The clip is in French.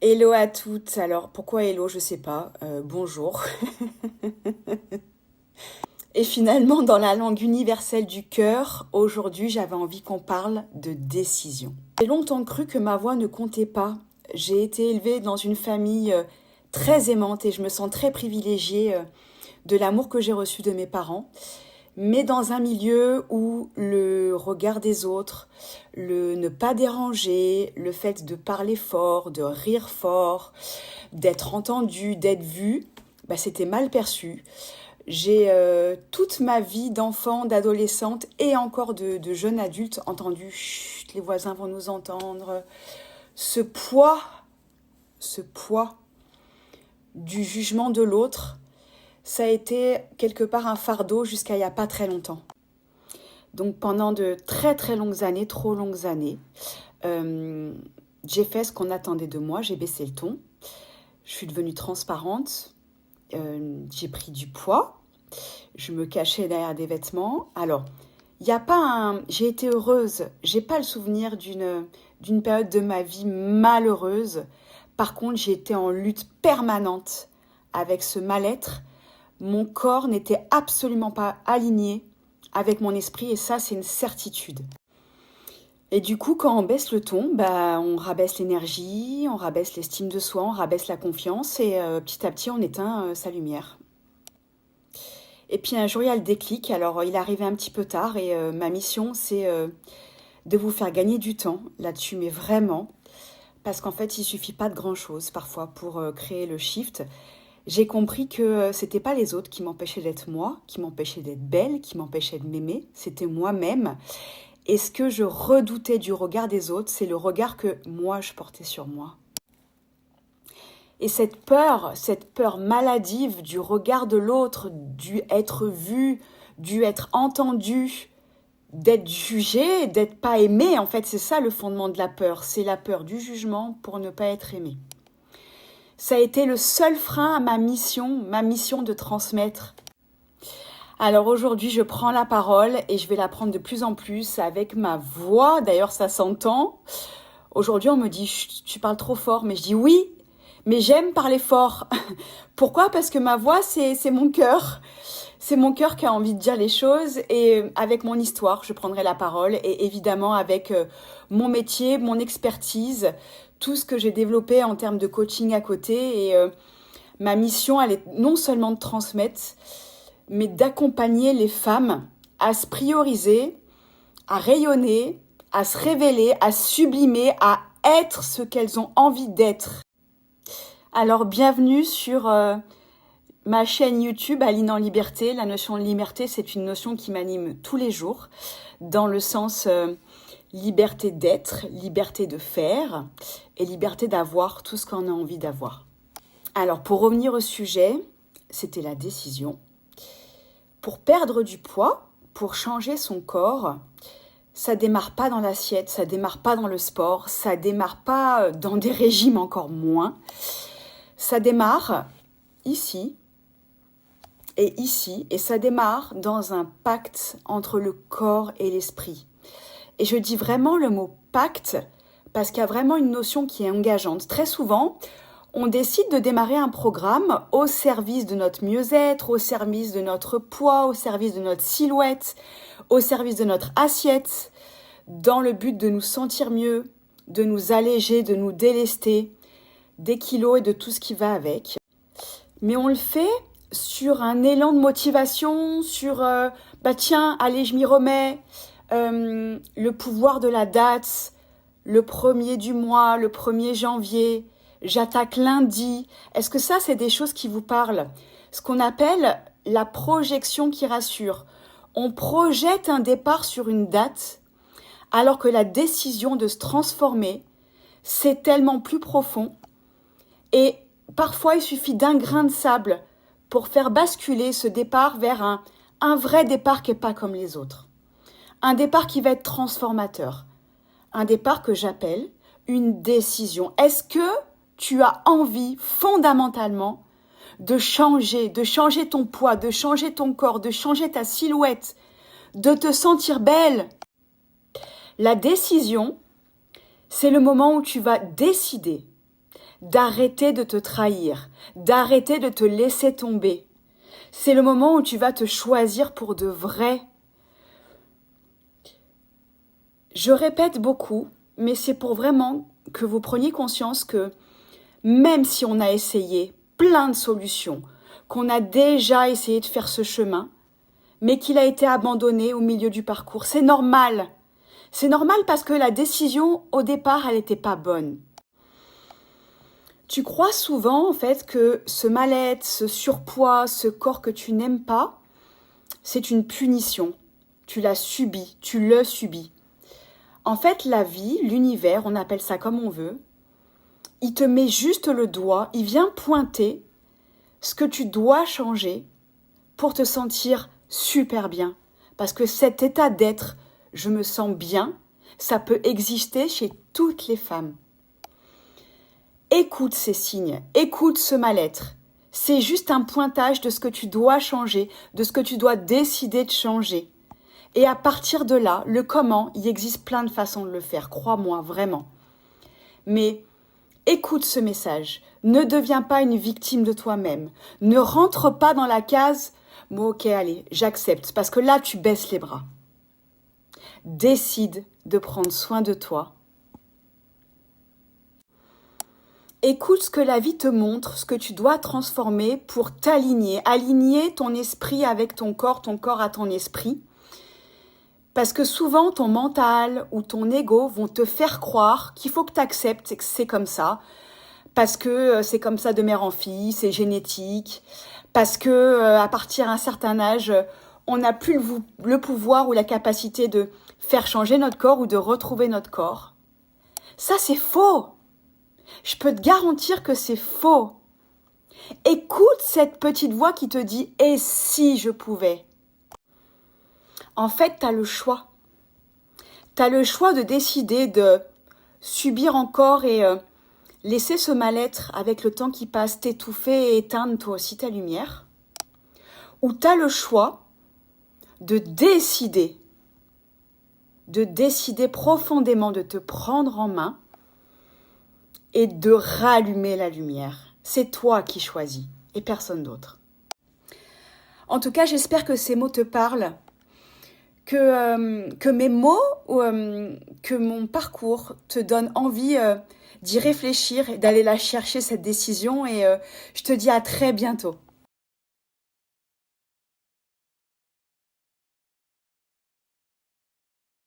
Hello à toutes. Alors pourquoi hello, je sais pas. Bonjour. Et finalement, dans la langue universelle du cœur, aujourd'hui, j'avais envie qu'on parle de décision. J'ai longtemps cru que ma voix ne comptait pas. J'ai été élevée dans une famille très aimante et je me sens très privilégiée de l'amour que j'ai reçu de mes parents, mais dans un milieu où le regard des autres, le ne pas déranger, le fait de parler fort, de rire fort, d'être entendu, d'être vu, bah, c'était mal perçu. J'ai toute ma vie d'enfant, d'adolescente et encore de jeune adulte entendu chut, les voisins vont nous entendre. Ce poids, ce poids du jugement de l'autre, ça a été quelque part un fardeau jusqu'à il n'y a pas très longtemps. Donc pendant de très très longues années, trop longues années, euh, j'ai fait ce qu'on attendait de moi, j'ai baissé le ton, je suis devenue transparente, j'ai pris du poids, je me cachais derrière des vêtements. Alors, il n'y a pas un... J'ai été heureuse, j'ai pas le souvenir d'une période de ma vie malheureuse. Par contre, j'ai été en lutte permanente avec ce mal-être. Mon corps n'était absolument pas aligné avec mon esprit et ça, c'est une certitude. Et du coup, quand on baisse le ton, bah, on rabaisse l'énergie, on rabaisse l'estime de soi, on rabaisse la confiance et petit à petit, on éteint sa lumière. Et puis un jour, il y a le déclic. Alors, il est arrivé un petit peu tard et ma mission, c'est de vous faire gagner du temps là-dessus, mais vraiment, parce qu'en fait, il suffit pas de grand-chose parfois pour créer le shift. J'ai compris que c'était pas les autres qui m'empêchaient d'être moi, qui m'empêchaient d'être belle, qui m'empêchaient de m'aimer, c'était moi-même. Et ce que je redoutais du regard des autres, c'est le regard que moi je portais sur moi. Et cette peur maladive du regard de l'autre, du être vu, du être entendu, d'être jugé, d'être pas aimé, en fait, c'est ça le fondement de la peur. C'est la peur du jugement pour ne pas être aimé. Ça a été le seul frein à ma mission de transmettre. Alors aujourd'hui, je prends la parole et je vais la prendre de plus en plus avec ma voix. D'ailleurs, ça s'entend. Aujourd'hui, on me dit, tu parles trop fort. Mais je dis oui, mais j'aime parler fort. Pourquoi? Parce que ma voix, c'est mon cœur. C'est mon cœur qui a envie de dire les choses et avec mon histoire, je prendrai la parole et évidemment avec mon métier, mon expertise, tout ce que j'ai développé en termes de coaching à côté et ma mission, elle est non seulement de transmettre, mais d'accompagner les femmes à se prioriser, à rayonner, à se révéler, à sublimer, à être ce qu'elles ont envie d'être. Alors bienvenue sur ma chaîne YouTube Aline en Liberté. La notion de liberté, c'est une notion qui m'anime tous les jours, dans le sens liberté d'être, liberté de faire et liberté d'avoir tout ce qu'on a envie d'avoir. Alors pour revenir au sujet, c'était la décision. Pour perdre du poids, pour changer son corps, ça démarre pas dans l'assiette, ça démarre pas dans le sport, ça démarre pas dans des régimes encore moins. Ça démarre ici, et ça démarre dans un pacte entre le corps et l'esprit. Et je dis vraiment le mot pacte parce qu'il y a vraiment une notion qui est engageante. Très souvent, on décide de démarrer un programme au service de notre mieux-être, au service de notre poids, au service de notre silhouette, au service de notre assiette, dans le but de nous sentir mieux, de nous alléger, de nous délester des kilos et de tout ce qui va avec. Mais on le fait sur un élan de motivation, sur bah tiens, allez, je m'y remets, le pouvoir de la date, le 1er du mois, le 1er janvier, j'attaque lundi. Est-ce que ça, c'est des choses qui vous parlent? Ce qu'on appelle la projection qui rassure. On projette un départ sur une date, alors que la décision de se transformer, c'est tellement plus profond. Et parfois, il suffit d'un grain de sable pour faire basculer ce départ vers un vrai départ qui n'est pas comme les autres. Un départ qui va être transformateur. Un départ que j'appelle une décision. Est-ce que tu as envie fondamentalement de changer ton poids, de changer ton corps, de changer ta silhouette, de te sentir belle? La décision, c'est le moment où tu vas décider d'arrêter de te trahir, d'arrêter de te laisser tomber. C'est le moment où tu vas te choisir pour de vrai. Je répète beaucoup, mais c'est pour vraiment que vous preniez conscience que même si on a essayé plein de solutions, qu'on a déjà essayé de faire ce chemin, mais qu'il a été abandonné au milieu du parcours, c'est normal. C'est normal parce que la décision, au départ, elle n'était pas bonne. Tu crois souvent, en fait, que ce mal-être, ce surpoids, ce corps que tu n'aimes pas, c'est une punition. Tu l'as subi, tu le subis. En fait, la vie, l'univers, on appelle ça comme on veut, il te met juste le doigt, il vient pointer ce que tu dois changer pour te sentir super bien. Parce que cet état d'être, je me sens bien, ça peut exister chez toutes les femmes. Écoute ces signes, écoute ce mal-être. C'est juste un pointage de ce que tu dois changer, de ce que tu dois décider de changer. Et à partir de là, le comment, il existe plein de façons de le faire, crois-moi, vraiment. Mais écoute ce message, ne deviens pas une victime de toi-même, ne rentre pas dans la case « bon ok, allez, j'accepte » parce que là, tu baisses les bras. Décide de prendre soin de toi. Écoute ce que la vie te montre, ce que tu dois transformer pour t'aligner, aligner ton esprit avec ton corps à ton esprit. Parce que souvent, ton mental ou ton ego vont te faire croire qu'il faut que tu acceptes que c'est comme ça. Parce que c'est comme ça de mère en fille, c'est génétique. Parce que à partir d'un certain âge, on n'a plus le pouvoir ou la capacité de faire changer notre corps ou de retrouver notre corps. Ça, c'est faux. Je peux te garantir que c'est faux. Écoute cette petite voix qui te dit « et si je pouvais ?» En fait, tu as le choix. Tu as le choix de décider de subir encore et laisser ce mal-être avec le temps qui passe t'étouffer et éteindre toi aussi ta lumière. Ou tu as le choix de décider profondément de te prendre en main et de rallumer la lumière. C'est toi qui choisis et personne d'autre. En tout cas, j'espère que ces mots te parlent, que mes mots ou que mon parcours te donnent envie d'y réfléchir et d'aller la chercher cette décision. Et je te dis à très bientôt.